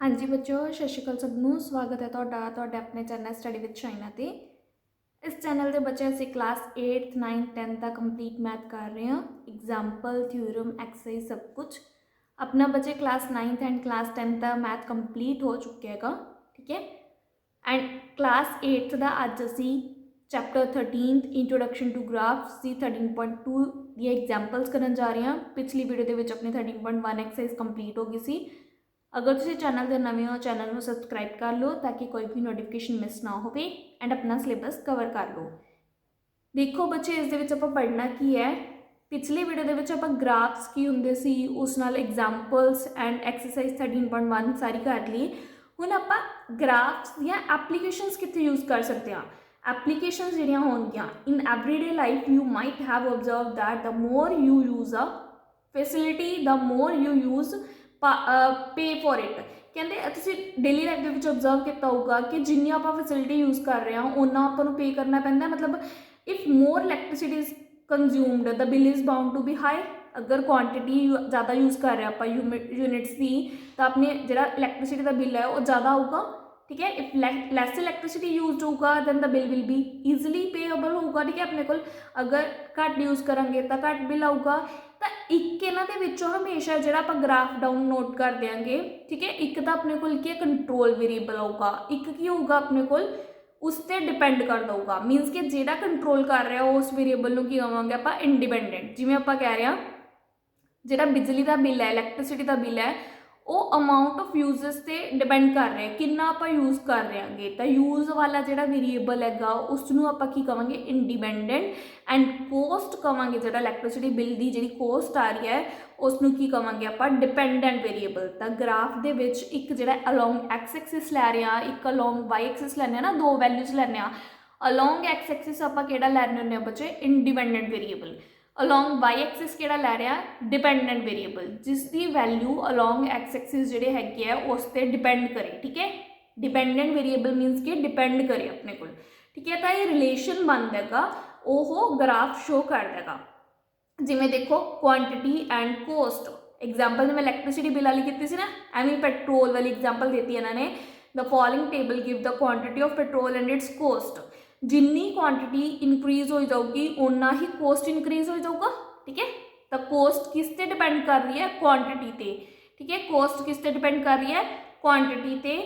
हाँ जी बच्चों, सत श्री अकाल सबनों। स्वागत है तुहाडा अपने चैनल स्टडी विद शाइना ते। इस चैनल के बच्चे असीं क्लास 8th 9th 10th का कंप्लीट मैथ कर रहे हैं। एग्जाम्पल, थ्योरम, एक्सरसाइज सब कुछ अपना बच्चे class 9th and class 10th का मैथ कंप्लीट हो चुके हैं। ठीक है। एंड क्लास 8th का अज असी चैप्टर 13 इंट्रोडक्शन टू ग्राफ्स की 13.2 दी एग्जाम्पल्स करन जा रहे हैं। पिछली वीडियो के अपनी 13.1 एक्सरसाइज कंप्लीट हो गई सी। अगर तुम चैनल के नवे हो, चैनल को सबसक्राइब कर लो ताकि कोई भी नोटिफिकेशन मिस ना हो एंड अपना सिलेबस कवर कर लो। देखो बच्चे, इस पढ़ना की है। पिछली वीडियो के ग्राफ्स की होंगे सी, उस नाल एग्जाम्पल्स एंड एक्सरसाइज 13.1 सारी कर ली। हुण आपां ग्राफ्स या एप्लीकेशनस कित्थे यूज़ कर सकते हैं। एप्लीकेशनस जिहड़ियां होणगियां in everyday life, you might have observe that the more you use a facility, the more you use pay for it. कहते तुम डेली लाइफ के ऑब्जर्व किया होगा कि जिन्नी आप फैसिलिटी यूज़ कर रहे हैं उन्ना आपको पे करना पैंदा। मतलब if more electricity is consumed the bill is bound to be high. अगर क्वांटिटी ज़्यादा यूज़ कर रहे हैं आप यूनिट्स की, तो अपने जो इलैक्ट्रिसिटी का बिल है वो ज़्यादा होगा। ठीक है। इफ लैस इलैक्ट्रिसिटी यूज होगा then the bill will be easily payable होगा। ठीक है। अपने को अगर घट यूज़ करेंगे तो घट बिल आऊगा। तो एक इन्हों के हमेशा जो आप ग्राफ डाउन नोट कर देंगे। ठीक है। एक तो अपने को कंट्रोल वेरीएबल आऊगा, एक की होगा अपने को उस पर डिपेंड कर दूगा। मीनस कि जोड़ा कंट्रोल कर रहा है उस वेरीएबल की कहेंगे आप इंडिपेंडेंट। जिमें आप कह रहे हैं जो बिजली का बिल है, इलैक्ट्रिसिटी का बिल है, वो अमाउंट ऑफ यूजेस से डिपेंड कर रहे हैं कि आप यूज़ कर रहे हैं। तो यूज़ वाला जो वेरीएबल है उसनों आप कहेंगे इंडिपेंडेंट। एंड कोस्ट कहेंगे जो इलैक्ट्रिसिटी बिल की जी कोस्ट आ रही है उसनों की कहेंगे आप डिपेंडेंट वेरीएबल। तो ग्राफ के एक जो अलोंग एक्स एक्सिस लै रहे हैं, एक अलोंग वाई एक्सिस लैने ना, दो वैल्यूज लैने। अलोंग एक्स एक्सिस आप लैने होंगे बच्चे independent variable. Along Y axis कि लै रहा डिपेंडेंट वेरीएबल, जिसकी वैल्यू अलोंग एक्स एक्सिस जोड़े है उस पर डिपेंड करे। ठीक है। डिपेंडेंट वेरीएबल मीनस कि डिपेंड करे अपने को। ठीक है। तो ये रिलेशन बनता है वो ग्राफ शो कर देगा। जिमें देखो क्वांटिटी एंड कोस्ट। एग्जाम्पल मैं इलैक्ट्रिसिटी बिल वाली की ना, एवं पेट्रोल वाली एग्जाम्पल देती इन्होंने। The following table give the quantity of petrol and its cost. जिन्नी क्वांटिटी इंक्रीज हो जाऊगी उन्ना ही कोस्ट इंक्रीज हो जाऊगा। ठीक है। तो कोस्ट किस पे डिपेंड कर रही है? क्वांटिटी पे। ठीक है। कोस्ट किस पे डिपेंड कर रही है? क्वांटिटी पे।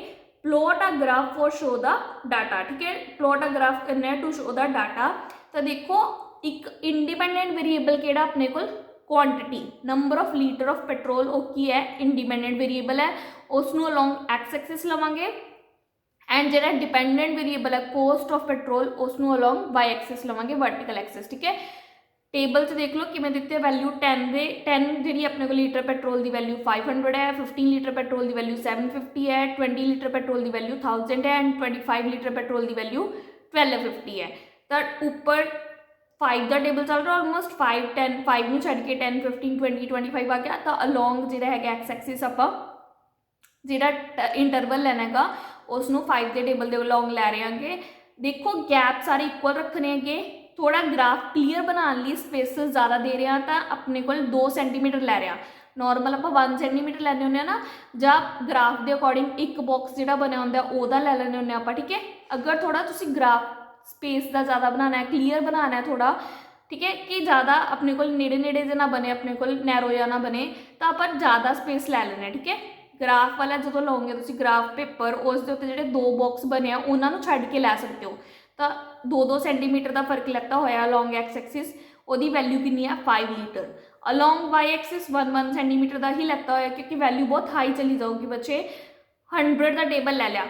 Plot a graph for show the data. ठीक है। प्लॉट अ ग्राफ करना है टू शो द डाटा। तो देखो एक इंडिपेंडेंट वेरीएबल केड़ा अपने को quantity, number of litre of petrol वो की है इंडिपेंडेंट वेरीएबल है, उसनों अलोंग एक्स एक्सिस लवांगे। एंड जो डिपेंडेंट वेरीएबल है कोस्ट ऑफ पेट्रोल उसनों अलोंग वाई एक्सिस लवांगे, वर्टिकल एक्सिस। ठीक है। टेबल से देख लो कि दिते वैल्यू 10 जी अपने को लीटर पेट्रोल की वैल्यू 500 है, 15 लीटर पेट्रोल की वैल्यू 750 है, 20 लीटर पेट्रोल की वैल्यू 1000 है एंड 25 लीटर पेट्रोल की वैल्यू 1250 है। तो ऊपर 5 का टेबल चल रहा ऑलमोस्ट 5 10 5 में छड़ के 10 15 20 25 आ गया। तो अलोंग जो है एक्स एक्सिस आप जोड़ा इंटरवल लेना है उसनों 5 के टेबल के अलोंग लै रहे हैं। देखो गैप सारे इक्वल रखने हैं। थोड़ा ग्राफ क्लीयर बनाने लिए स्पेसिस ज़्यादा दे रहे हैं तो अपने को 2 सेंटीमीटर लै रहे हैं। नॉर्मल आप 1 सेंटीमीटर लैने होंगे ना, या ग्राफ के अकॉर्डिंग एक बॉक्स जो बना होंगे वह लै लेने होंगे आप। ठीक है। अगर थोड़ा तुम ग्राफ स्पेस का ज़्यादा बनाना है, क्लीयर बनाना है थोड़ा, ठीक है, कि ज़्यादा अपने को नेड़े नेड़े जो ना बने, अपने को नैरो या ना बने, तो आप ज़्यादा स्पेस लै लेना। ठीक है। ग्राफ वाला जो लाओगे तुम ग्राफ पेपर उसके उत्ते जो 2 बॉक्स बने उन्होंने छड़ के लै सकते हो। तो 2-2 सेंटीमीटर का फर्क लैता होया अलोंग एक्स एक्सिस, वही वैल्यू कितनी है 5 litre. Along Y axis 1-1 centimetre का ही लैता होया क्योंकि वैल्यू बहुत हाई चली जाऊगी बच्चे। 100 का टेबल लै लिया,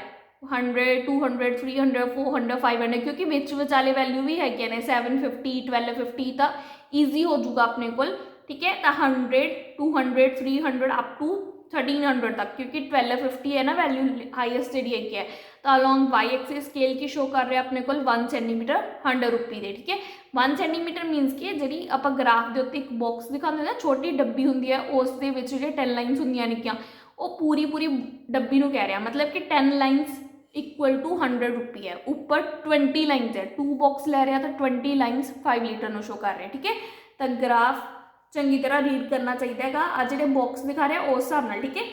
100 200 300 400 500 क्योंकि विच विचाले वैल्यू भी है 750 1250 तो ईजी हो जाऊगा अपने को। ठीक है। तो 100 200 300 अप टू 1300 तक, क्योंकि 1250 है ना वैल्यू हाईएस्ट जी है। तो अलोंग वाई एक्सिस स्केल की शो कर रहे हैं अपने को 1 सेंटीमीटर 100 रुपये दे। ठीक है। 1 सेंटीमीटर मीनस कि जी आप ग्राफ के उत्ते एक बॉक्स दिखाते ना, छोटी डब्बी होंगी है उस 10 लाइन्स होंगे निक्कियां, वो पूरी पूरी डब्बी को कह रहा मतलब कि 10 लाइन्स इक्वल टू 100 रुपये है। ऊपर 20 लाइन्स है, 2 बॉक्स लै रहे हैं तो 20 लाइन्स 5 लीटर में शो कर रहे हैं। ठीक है। तो ग्राफ चंगी तरह रीड करना चाहिए है। आ जो बॉक्स दिखा रहे हैं उस हिसाब न। ठीक है।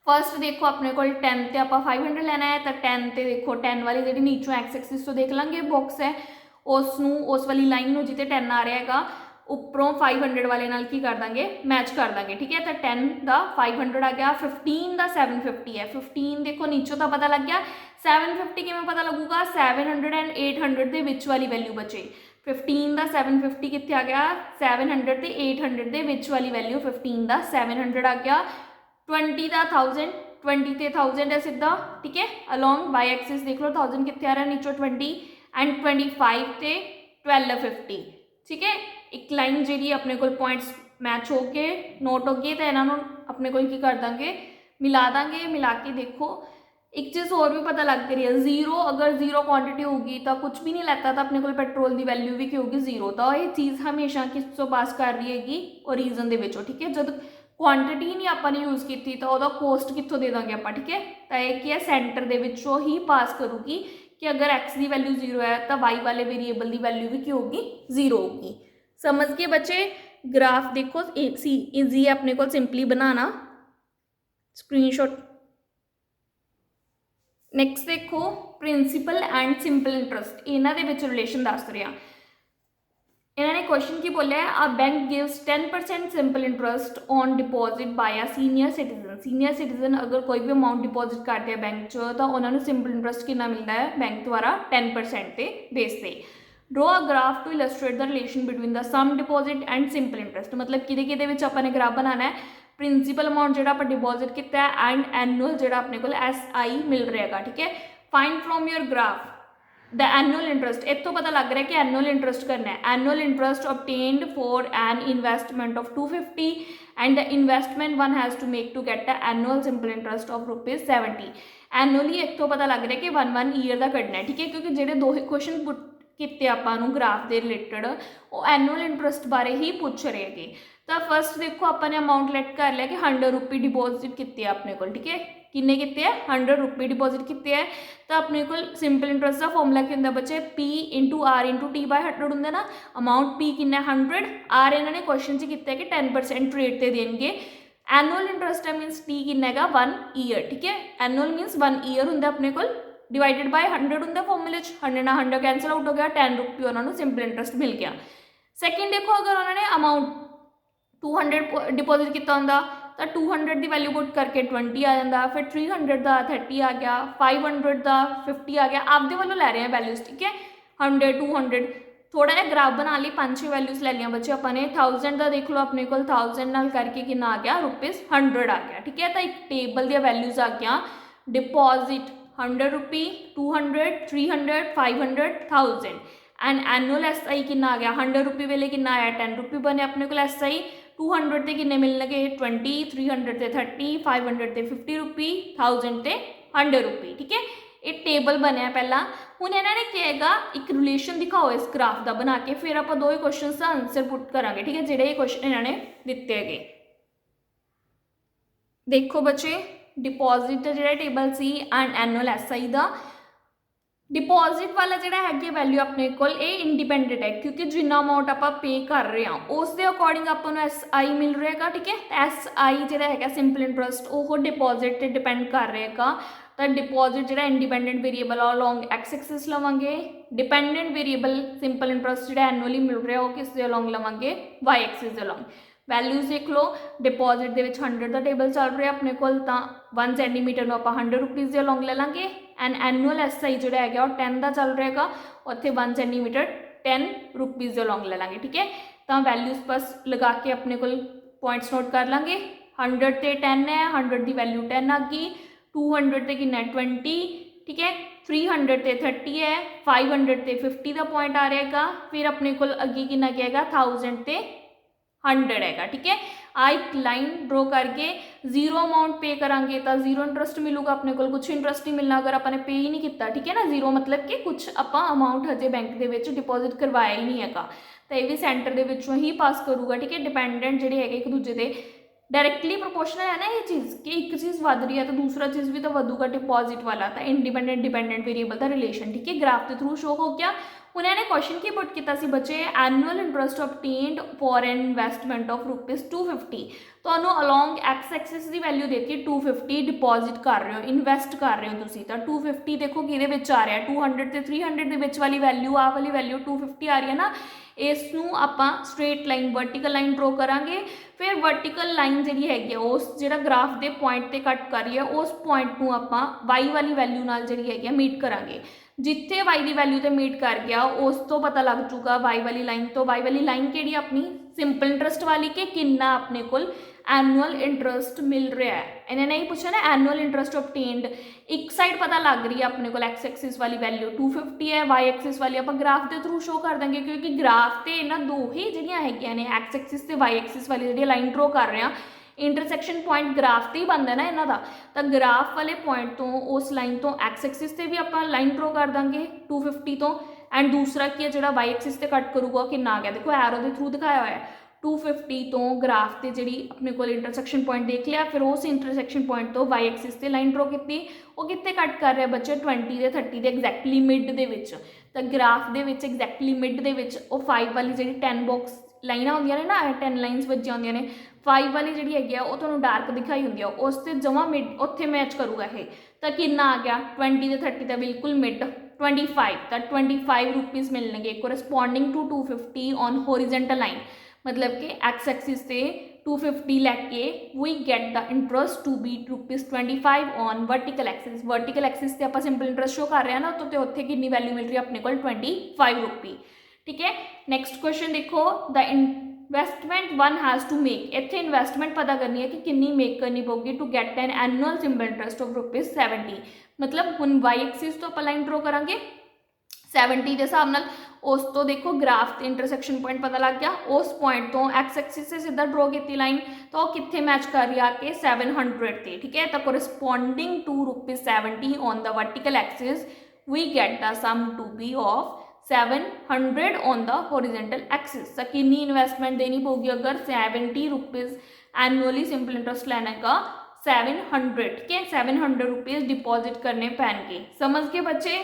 फस्ट देखो अपने को 10 ते आप 500 लेना है, तो 10 ते देखो 10 वाली जी नीचों एक्स एक्सिस तो देख लेंगे बॉक्स है उस वाली लाइन में जिते 10 आ रहा है उपरों 500 वाले नाल की कर देंगे मैच कर देंगे, ठीक है। तो 10 का 500 आ गया, 15 का 750 है, 15 देखो नीचों तो पता लग गया, 750 किमें पता लगूगा 700 एंड 800 के विच वाली वैल्यू बचे, 15 का 750 कितने आ गया 700 ते 800 के विच वाली वैल्यू 15 का 700 आ गया, 20 का 1000 20 ते 1000 है सीधा, ठीक है। अलॉन्ग वाई एक्सिस देख लो 1000 कितने आ रहा है नीचों 20 एंड 25 ते 1250, ठीक है। एक लाइन जी अपने को पॉइंट्स मैच हो गए नोट हो गए तो इन्हों अपने को की कर देंगे मिला देंगे, मिला के देखो एक चीज़ और भी पता लग रही है, जीरो अगर जीरो क्वांटिटी होगी तो कुछ भी नहीं लेता तो अपने को पेट्रोल की वैल्यू भी की होगी जीरो, तो ये चीज़ हमेशा किसों पास कर रही हैगी ओरिजन के विचों, ठीक है। जब क्वांटिटी नहीं आपने यूज़ की तो वह कोस्ट कितों दे देंगे आप, ठीक है। तो यह की है सेंटर के विचों ही पास करूगी कि अगर एक्स की वैल्यू जीरो है तो वाई वाले वेरीएबल की वैल्यू भी की होगी जीरो होगी। समझ के बच्चे ग्राफ देखो ईजी है अपने को सिंपली बनाना, स्क्रीनशॉट। नैक्सट देखो प्रिंसीपल एंड सिंपल इंटरस्ट, इन्हों के रिलेशन दस रहे हैं। इन्होंने क्वेश्चन की बोलिया है a bank gives 10% simple interest on deposit by a senior citizen, senior citizen अगर कोई भी अमाउंट डिपॉजिट करते हैं बैंक तो उन्होंने सिंपल इंटरस्ट कितना मिलता है बैंक द्वारा 10% के बेस पे। Draw a graph to illustrate the relation between the sum deposit and simple interest, मतलब कि अपने ग्राफ बनाना है प्रिंसीपल अमाउंट जो आप डिपॉजिट किया है एंड एनुअल जो अपने को SI मिल रहा है, ठीक है। Find from your graph the annual interest, इतों पता लग रहा है कि एनुअल इंटरस्ट करना है, annual interest obtained for an investment of 250 and the investment one has to make to get the annual simple interest of ₹70। Annually इतों पता लग रहा है कि 1 ईयर का कटना है, ठीक है, क्योंकि जो दो क्वेश्चन किते आपां ग्राफ के रिलेटेड वो एनुअल इंटरस्ट बारे ही पूछ रहे हैं। तो फस्ट देखो आपने अमाउंट लेट कर लिया कि 100 रुपये डिपॉजिट किए अपने को, ठीक है, किन्ने किते हैं 100 रुपये डिपॉजिट किए हैं। तो अपने को सिंपल इंटरस्ट का फॉर्मूला क्या होंगे बच्चे P × R × T/100 होंगे ना, अमाउंट P कितना 100, R इन्होंने क्वेश्चन किया है कि 10% रेट से देंगे, एनुअल इंटरस्ट है मीनस T कितना है 1 ईयर, ठीक है। एनुअल मीनस 1 ईयर होंगे अपने को डिवाइडेड बाय 100 होंगे फॉर्मूले 100 ना 100 कैंसल आउट हो गया, 10 रुपये उन्होंने सिंपल इंटरस्ट मिल गया। सैकेंड देखो अगर उन्होंने अमाउंट 200 डिपॉजिट किया होंगे तो 200 की वैल्यू पुट करके 20 आ जाता, फिर 300 का 30 आ गया, 500 का 50 आ गया, आपके वालों लै रहे हैं वैल्यूज़, ठीक है। 100 200 थोड़ा जहा ग्राफ बना ली 5-6 वैल्यूज़ ले लिया बच्चे अपने, 1000 का देख लो अपने को 1000 नाल करके कितना आ गया ₹100 आ गया, ठीक है। तो एक टेबल दी वैल्यूज़ आ गया डिपॉजिट 100 रुपये 200 300 500 1000 एंड एनुअल SI कितना आ गया 100 रुपये वेले कितना आया 10 रुपये बने अपने को SI, 200 के किन्ने मिलने 20, 300 के 30, 500 के 50 रुपये, 1000 के 100 रुपये, ठीक है। एक टेबल बनया पहला, हूँ इन्होंने कहेगा एक रिलेशन दिखाओ इस ग्राफ का बना के, फिर आप दो ही क्वेश्चन का आंसर पुट करांगे, ठीक है, जोड़े क्वेश्चन इन्होंने दिते है। देखो बच्चे डिपॉजिट का जो टेबल सी एंड एनुअल SI का डिपॉजिट वाला जो है वैल्यू अपने को इंडिपेंडेंट है, क्योंकि जिन्ना अमाउंट आप पे कर रहे हैं उस अकॉर्डिंग आपको SI मिल रहेगा, ठीक है। SI जो है सिंपल इंटरस्ट वो डिपॉजिट से डिपेंड कर रहेगा, तो डिपॉजिट जो independent variable along X axis लवेंगे, डिपेंडेंट वेरीएबल सिंपल इंटरस्ट जो एनुअली मिल रहा है वो किस अलॉन्ग लवेंगे वाई एक्सिस अलॉन्ग। वैल्यूज देख लो डिपॉजिट के 100 का टेबल चल रहा है अपने को, 1 सेंटीमीटर में आप 100 रुपीज़ के अलॉन्ग ले लेंगे एंड एनुअल SI जो है 10 का चल रहा है, उत्थे 1 सेंटीमीटर 10 रुपीज़ के अलॉन्ग ले लेंगे, ठीक है। तो वैल्यूज बस लगा के अपने को पॉइंट्स नोट कर लेंगे, 100 से 10 है, 100 की वैल्यू 10 आ गई, 200 से कितना 20, ठीक है, 300 से 30 है, 500 से 50 का पॉइंट आ रहेगा, फिर अपने को अगे कितना कहेगा 1000 से 100 है, ठीक है। आ एक लाइन ड्रॉ करके जीरो अमाउंट पे करांगे तो जीरो इंटरस्ट मिलूगा अपने को, कुछ इंटरस्ट नहीं मिलना अगर अपने पे ही नहीं किया, ठीक है ना। जीरो मतलब कि कुछ आप अमाउंट हजे बैंक के डिपॉजिट करवाया ही नहीं है, तो यह भी सेंटर के विचों ही पास करूगा, ठीक है। डिपेंडेंट जोड़े है एक दूजे के डायरैक्टली प्रोपोर्शनल है ना ये चीज़ कि एक चीज़ वध रही है तो दूसरा चीज़ भी तो वधूगा डिपॉजिट वाला, तो इंडिपेंडेंट डिपेंडेंट वेरीएबल का रिलेशन, ठीक है, ग्राफ के थ्रू शो हो गया। उन्होंने क्वेश्चन की पुट किया बच्चे annual interest obtained for an investment of ₹250, ਤੁਹਾਨੂੰ ਅਲੋਂਗ ਐਕਸ ਐਕਸਿਸ ਦੀ ਵੈਲਿਊ ਦੇਤੀ 250 ਡਿਪੋਜ਼ਿਟ ਕਰ ਰਹੇ ਹੋ, ਇਨਵੈਸਟ ਕਰ ਰਹੇ ਹੋ ਤੁਸੀਂ, ਤਾਂ 250 ਦੇਖੋ ਕਿਹਦੇ ਵਿੱਚ ਆ ਰਿਹਾ 200 ਤੇ 300 ਦੇ ਵਿੱਚ ਵਾਲੀ ਵੈਲਿਊ, ਆਹ ਵਾਲੀ ਵੈਲਿਊ 250 ਆ ਰਹੀ ਹੈ ਨਾ। ਇਸ ਨੂੰ ਆਪਾਂ ਸਟ੍ਰੇਟ ਲਾਈਨ ਵਰਟੀਕਲ ਲਾਈਨ ਡਰੋ ਕਰਾਂਗੇ। ਫਿਰ ਵਰਟੀਕਲ ਲਾਈਨ ਜਿਹੜੀ ਹੈਗੀ ਆ ਉਸ ਜਿਹੜਾ ਗ੍ਰਾਫ ਦੇ ਪੁਆਇੰਟ ਤੇ ਕੱਟ ਕਰ ਰਹੀ ਹੈ ਉਸ ਪੁਆਇੰਟ ਨੂੰ ਆਪਾਂ y ਵਾਲੀ ਵੈਲਿਊ ਨਾਲ ਜਿਹੜੀ ਹੈਗੀ ਆ ਮੀਟ ਕਰਾਂਗੇ। ਜਿੱਥੇ y ਦੀ ਵੈਲਿਊ ਤੇ ਮੀਟ ਕਰ ਗਿਆ ਉਸ ਤੋਂ ਪਤਾ ਲੱਗ ਜੂਗਾ y ਵਾਲੀ ਲਾਈਨ ਤੋਂ, y ਵਾਲੀ ਲਾਈਨ ਕਿਹੜੀ ਆਪਣੀ ਸਿੰਪਲ ਇੰਟਰਸਟ ਵਾਲੀ ਕਿ ਕਿੰਨਾ ਆਪਣੇ ਕੋਲ ਐਨੂਅਲ ਇੰਟਰਸਟ ਮਿਲ ਰਿਹਾ ਹੈ। ਇਹਨੇ ਨਹੀਂ ਪੁੱਛਿਆ ਨਾ ਐਨੂਅਲ ਇੰਟਰਸਟ ਆਬਟੇਨਡ। ਇੱਕ ਸਾਈਡ ਪਤਾ ਲੱਗ ਰਹੀ ਹੈ ਆਪਣੇ ਕੋਲ ਐਕਸ ਐਕਸਿਸ ਵਾਲੀ ਵੈਲਿਊ 250 ਹੈ, ਵਾਈ ਐਕਸਿਸ ਵਾਲੀ ਆਪਾਂ ਗ੍ਰਾਫ ਦੇ ਥਰੂ ਸ਼ੋ ਕਰ ਦਾਂਗੇ, ਕਿਉਂਕਿ ਗ੍ਰਾਫ ਤੇ ਇਹਨਾਂ ਦੋ ਹੀ ਜਿਹੜੀਆਂ ਹੈਗੀਆਂ ਨੇ ਐਕਸ ਐਕਸਿਸ ਤੇ ਵਾਈ ਐਕਸਿਸ ਵਾਲੀ ਜਿਹੜੀ ਲਾਈਨ ਡਰੋ ਕਰ ਰਹੇ ਹਾਂ, ਇੰਟਰਸੈਕਸ਼ਨ ਪੁਆਇੰਟ ਗ੍ਰਾਫ ਤੇ ਹੀ ਬਣਦਾ ਨਾ ਇਹਨਾਂ ਦਾ। ਤਾਂ ਗ੍ਰਾਫ ਵਾਲੇ ਪੁਆਇੰਟ ਤੋਂ ਉਸ ਲਾਈਨ ਤੋਂ ਐਕਸ ਐਕਸਿਸ ਤੇ ਵੀ ਆਪਾਂ ਲਾਈਨ ਡਰੋ ਕਰ ਦਾਂਗੇ 250 ਤੋਂ, ਐਂਡ ਦੂਸਰਾ ਕੀ ਹੈ ਜਿਹੜਾ ਵਾਈ ਐਕਸਿਸ ਤੇ ਕੱਟ ਕਰੂਗਾ ਕਿੰਨਾ ਆ ਗਿਆ, ਦੇਖੋ ਐਰੋ ਦੇ ਥਰੂ ਦਿਖਾਇਆ ਹੋਇਆ ਹੈ 250 ਤੋਂ ਗ੍ਰਾਫ ਤੇ ਜਿਹੜੀ ਆਪਣੇ ਕੋਲ ਇੰਟਰਸੈਕਸ਼ਨ ਪੁਆਇੰਟ ਦੇਖ ਲਿਆ, ਫਿਰ ਉਸ ਇੰਟਰਸੈਕਸ਼ਨ ਪੁਆਇੰਟ ਤੋਂ ਵਾਈ ਐਕਸਿਸ ਤੇ ਲਾਈਨ ਡਰੋ ਕੀਤੀ, ਉਹ ਕਿੱਥੇ ਕੱਟ ਕਰ ਰਿਹਾ ਬੱਚੇ 20 ਤੇ 30 ਦੇ ਐਗਜ਼ੈਕਟਲੀ ਮਿਡ ਦੇ ਵਿੱਚ। ਤਾਂ ਗ੍ਰਾਫ ਦੇ ਵਿੱਚ ਐਗਜ਼ੈਕਟਲੀ ਮਿਡ ਦੇ ਵਿੱਚ ਉਹ 5 ਵਾਲੀ ਜਿਹੜੀ 10 ਬਾਕਸ ਲਾਈਨਾਂ ਹੁੰਦੀਆਂ ਨੇ ਨਾ, 10 ਲਾਈਨਸ ਵੱਜੀਆਂ ਹੁੰਦੀਆਂ ਨੇ, 5 ਵਾਲੀ ਜਿਹੜੀ ਹੈਗੀ ਆ ਉਹ ਤੁਹਾਨੂੰ ਡਾਰਕ ਦਿਖਾਈ ਹੁੰਦੀ ਆ, ਉਸ ਤੇ ਜਮਾ ਮਿਡ ਉੱਥੇ ਮੈਚ ਕਰੂਗਾ ਇਹ। ਤਾਂ ਕਿੰਨਾ ਆ ਗਿਆ 20 ਤੇ 30 ਦਾ ਬਿਲਕੁਲ ਮਿਡ 25, ਤਾਂ 25 ਰੁਪੀਜ਼ ਮਿਲਣਗੇ corresponding to 250 on horizontal line. मतलब कि एक्स एक्सिस से 250 लैके we get the interest to be ₹25 on vertical axis. Vertical axis से आप सिंपल इंटरस्ट शो कर रहे हैं ना, तो उत्थे कितनी वैल्यू मिल रही है अपने को 25 रुपी। ठीक है, नेक्स्ट क्वेश्चन देखो, the investment one has to make, इतने इन्वेस्टमेंट पता करनी है कि कितनी मेक करनी पड़ेगी to get an annual simple interest of ₹70। मतलब हुण वाई एक्सिस तो आप लाइन ड्रॉ करांगे 70 के हिसाब नाल, उस तो देखो ग्राफ ते इंटरसैक्शन पॉइंट पता लग गया, उस पॉइंट तो एक्स एक्सिस से सीधा ड्रॉ की लाइन, तो कितने मैच कर रही है आके 700 ते। ठीक है, तो corresponding to ₹70 on the vertical axis we get the sum to be of 700 on the horizontal axis. तो कितनी इन्वेस्टमेंट देनी पड़ेगी अगर 70 रुपीज़ एनुअली सिंपल इंटरस्ट लेने का 700, ठीक है 700 रुपीज़ डिपॉजिट करने पैणगे। समझ के बच्चे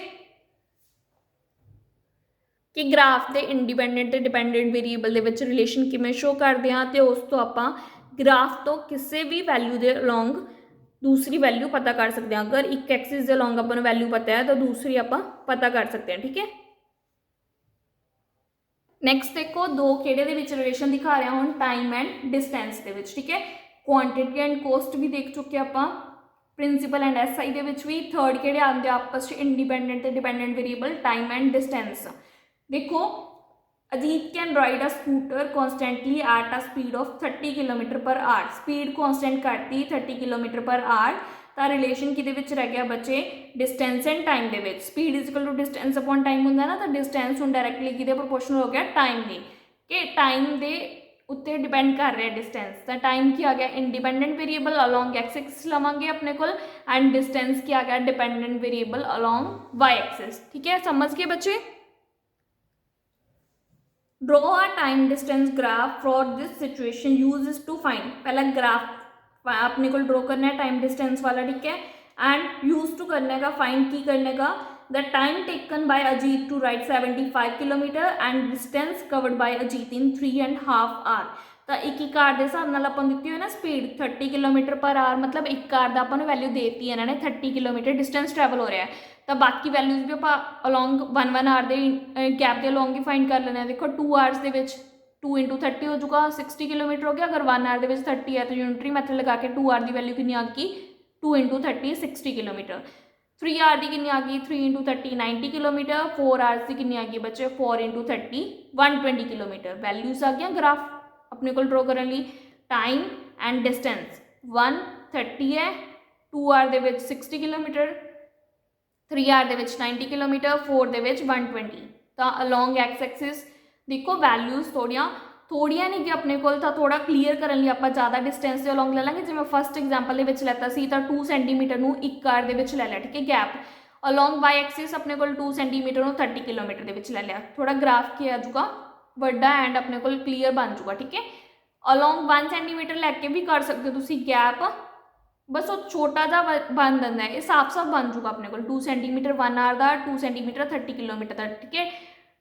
कि ग्राफ के इंडिपेंडेंट ते डिपेंडेंट वेरीएबल दे विच रिलेशन किवें शो करते हैं, तो उस तो आपां ग्राफ तो किसी भी वैल्यू के अलोंग दूसरी वैल्यू पता कर सकते हैं। अगर एक एक्सिस के अलोंग अपन वैल्यू पता है तो दूसरी आपां पता कर सकते हैं। ठीक है, नैक्सट देखो दो किहड़े दे विच रिलेशन दिखा रहे हैं टाइम एंड डिस्टेंस दे विच। ठीक है, क्वांटिटी एंड कोस्ट भी देख चुके आपां, प्रिंसीपल एंड एसआई दे विच भी। थर्ड किहड़े आंदे आपस इंडिपेंडेंट ते dependent variable time and distance. देखो, Ajeet can ride a scooter constantly at a speed of 30 km/h। Speed constant करती 30 km/h। तो रिलेशन कि रह गया बच्चे डिस्टेंस एंड टाइम दे विच। Speed is equal to distance upon time होंगे ना, तो डिस्टेंस हूँ डायरैक्टली कि प्रोपोर्शनल हो गया टाइम की, कि टाइम के उत्ते डिपेंड कर रहा है डिस्टेंस। तो टाइम की आ गया independent variable along X axis लवांगे अपने को, एंड डिस्टेंस की आ गया dependent variable along Y axis. ठीक है, समझ गए बच्चे। Draw a time distance graph for this situation use to find. पहला ग्राफ अपने को ड्रॉ करना है टाइम डिस्टेंस वाला। ठीक है, एंड यूज टू करने का फाइंड की करने का the time taken by Ajit to ride 75 km and distance covered by Ajit in 3.5 hours। तो एक कार के हिसाब नाल आपां दित्ती हुई ना स्पीड 30 km/h, मतलब एक कार का आपां नूं वैल्यू देती है इन्होंने 30 km डिस्टेंस ट्रैवल हो रहा है। तो बाकी वैल्यूज़ भी आप अलोंग 1 आवर के गैप के अलोंग ही फाइंड कर लेना। देखो 2 आवर्स के 2 × 30 हो चुका 60 km हो गया। अगर 1 आवर के 30 है तो यूनिटरी मैथड लगा के 2 आवर की वैल्यू कितनी आ गई 2 × 30 60 km। 3 आवर की कितनी आ गई 3 × 30 90 km। 4 आवर्स की कितनी आ गई बच्चे 4 × 30 120 km। वैल्यूज़ आ गई ग्राफ अपने को ड्रॉ करने लिए। टाइम एंड डिस्टेंस 130 है, 2 आवर के 60 km, 3 आवर के 90 km, 4 के 120। तो अलोंग एक्स एक्सिस देखो वैल्यूज़ थोड़िया नहीं कि अपने को, थोड़ा क्लीयर करने लिए आप ज़्यादा डिस्टेंस के अलोंग ले लेंगे। जिवें फस्ट एग्जाम्पल के लैता सी तो 2 सेंटीमीटर नूं 1 आवर के ले लिया। ठीक है, गैप अलोंग वाई एक्सिस अपने को 2 सेंटीमीटर नूं 30 km के ले लिया। थोड़ा ग्राफ क्या आ जाऊगा वड्डा एंड अपने को क्लीयर बन जाऊगा। ठीक है, अलोंग 1 सेंटीमीटर लैके भी कर सकते हो तुसीं गैप, बस वो छोटा जा बन जाता है, ये साफ साफ बन जाऊगा अपने को 2 सेंटीमीटर 1 आवर का, 2 सेंटीमीटर 30 km का। ठीक है,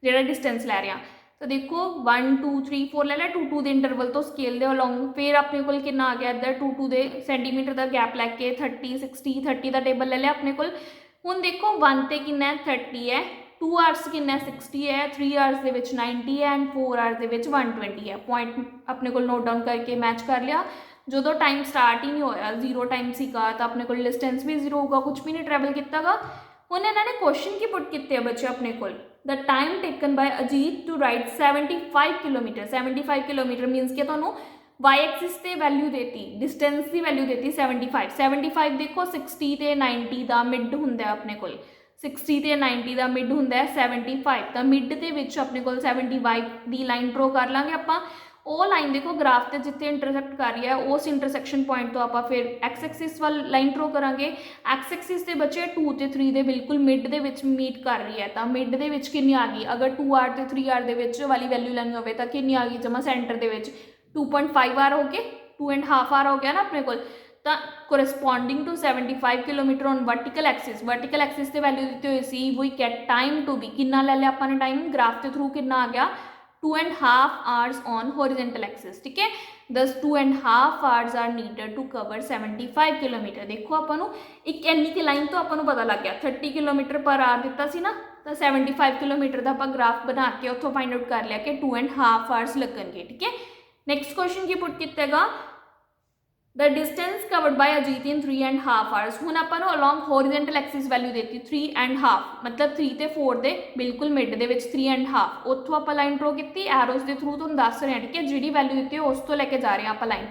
जो डिस्टेंस लै रहे हैं तो देखो 1 2 3 4 ले लिया 2 2 के इंटरवल तो स्केल के अलोंग फिर अपने को कितना आ गया इधर 2 2 के सेंटीमीटर का गैप लैके 30 60 30 का टेबल ले लिया अपने को। हुण देखो 1 ते कितना 30 है, 2 आवर्स कितना 60 है, 3 आवर्स के 90 है एंड 4 आवर्स के 120 है। पॉइंट अपने को नोट डाउन करके मैच कर लिया। जो टाइम स्टार्ट ही नहीं होया 0 टाइम सीगा तो अपने को डिस्टेंस भी 0 होगा, कुछ भी नहीं ट्रैवल किया गा। हुण इन्होंने क्वेश्चन की पुट किए बच्चे अपने को the time taken by Ajit to ride 75 kilometre. 75 kilometre means कि तुहानूं वाई एक्सिस से वैल्यू देती, डिस्टेंस की वैल्यू देती 75। 75 देखो 60 ते 90 का मिड हुंदा है अपने को, 60 ते 90 का मिड हुंदा है 75। तो मिड के विच अपने को 75 की लाइन ड्रॉ कर लांगे आपां। वो लाइन देखो ग्राफ से जिथे इंटरसैक्ट कर रही है उस इंटरसैक्शन पॉइंट तो आप फिर एक्स एक्सिस वाल लाइन ड्रॉ करांगे। एक्स एक्सिस के बच्चे 2 ते 3 के बिल्कुल मिड के विच मीट कर रही है। तो मिड के विच कितनी आ गई, अगर 2 आर ते 3 आर के वाली वैल्यू लैनी हो तो कितनी आ गई जमा सेंटर के विच 2.5 आर हो गए, 2.5 आर हो गया ना अपने को। तो corresponding to 75 kilometre on vertical axis, vertical axis से वैल्यू दी हुई सी we get time to be कितना ले लिया अपने टाइम ग्राफ के थ्रू कितना आ गया 2.5 आवर्स ऑन हॉरिजेंटल एक्सिस। ठीक है, दस 2.5 hours are needed to cover 75 kilometre. देखो अपन एक एनी की लाइन तो अपन पता लग गया 30 किलोमीटर पर आवर दिता सी ना, तो 75 किलोमीटर का आप ग्राफ बना के उतों फाइंड आउट कर लिया कि 2.5 आवर्स लगेंगे। ठीक है, नैक्सट क्वेश्चन की पुट किया the distance covered by Ajit in 3.5 hours. हुण आपां नूं अलॉन्ग हॉरिजेंटल एक्सिस वैल्यू देती 3.5 मतलब 3 ते 4 दे बिल्कुल मिड दे विच 3.5 उत्थों आपां लाइन ड्रॉ की एरोज के थ्रू तुहानूं दस रहे हैं। ठीक है, जिहड़ी वैल्यू दी उस तो लैके जा रहे हैं आपां लाइन।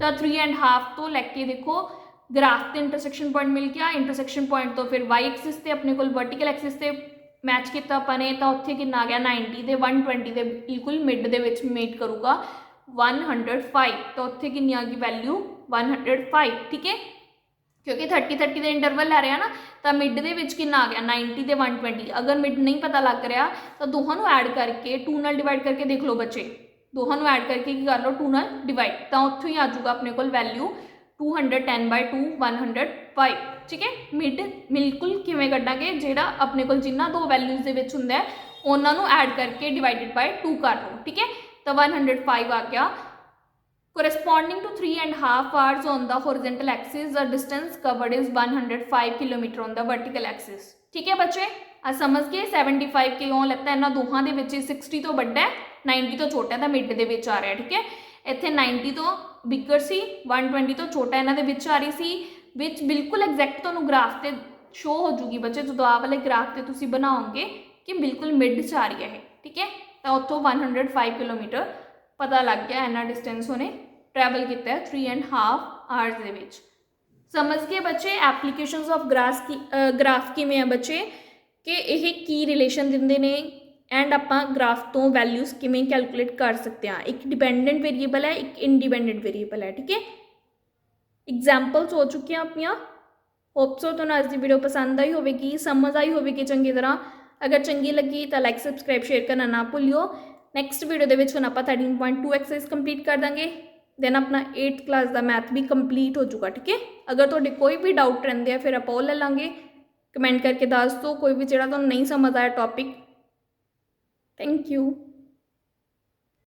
तो 3.5 तो लैके देखो ग्राफ से इंटरसैक्शन पॉइंट मिल गया, इंटरसैक्शन पॉइंट तो फिर वाई एक्सिस से अपने को वर्टिकल एक्सिस से मैच किया अपने तो उत्थे कितना आ गया 90 ते 120 के बिल्कुल मिड दे विच मीट करूगा 105। तो उत्थे कितनी आ गई वैल्यू 105। ठीक है, क्योंकि 30 के इंटरवल लै रहे हैं ना, तो मिड के विच कितना आ गया 90 ते 120। अगर मिड नहीं पता लग रहा तो दोनों ऐड करके 2 नाल डिवाइड करके देख लो बच्चे, दोनों ऐड करके की कर लो 2 नाल डिवाइड, तो उत्थों ही आ जाऊगा अपने को वैल्यू 210/2 105। ठीक है, मिड बिल्कुल किवें कड्डांगे जिहड़ा अपने को जिन्ना दो वैल्यूज़ दे विच हुंदा है उन्होंने ऐड करके डिवाइडेड बाय 2 कर लो। ठीक है, तो 105 आ गया। Corresponding to 3.5 hours on the horizontal axis, the distance covered is 105 kilometre on the vertical axis। ठीक है बच्चे, आज समझ गए 75 क्यों लगता है इन्होंने दोहां दे विच 60 तो बड़ा है 90 तो छोटा है तो मिड दे विच आ रहा है। ठीक है, इत्थे 90 तो बिगर सी 120 तो छोटा इन्हों दे विच आ रही सी विच बिल्कुल एग्जैक्ट तुहानूं ग्राफ ते शो हो जूगी बच्चे जो आ वाले ग्राफ ते तुसीं बनाओगे कि बिल्कुल मिड च आ रही है। ठीक है, तो उत्थों 105 किलोमीटर पता लग गया इन्ना डिस्टेंस उन्हें ट्रैवल किया है 3.5 आवर्स के विच। समझ के बच्चे एप्लीकेशनस ऑफ ग्राफ किवें है बच्चे कि यह की रिलेशन दिंदे ने एंड आपां ग्राफ तो वैल्यूज़ किवें कैलकुलेट कर सकते हैं। एक डिपेंडेंट वेरीएबल है, एक इंडिपेंडेंट वेरीएबल है। ठीक है, एग्जाम्पल्स हो चुकी हैं अपनियां। होप सो तुहानूं अज दी वीडियो पसंद आई होगी, समझ आई होगी चंगी तरह। अगर चंगी लगी तो लाइक सबसक्राइब शेयर करना ना भूलियो। नैक्सट वीडियो के हुण आपां 13.2 एक्सरसाइज कंप्लीट कर देंगे, दैन अपना 8th क्लास का मैथ भी कंप्लीट हो चुका। ठीक है, अगर तुहाडे कोई भी डाउट रहिंदे आ फिर आपां ओह ले लांगे, कमेंट करके दस दो कोई भी जिहड़ा तुहानूं नहीं समझ आया टॉपिक। Thank you.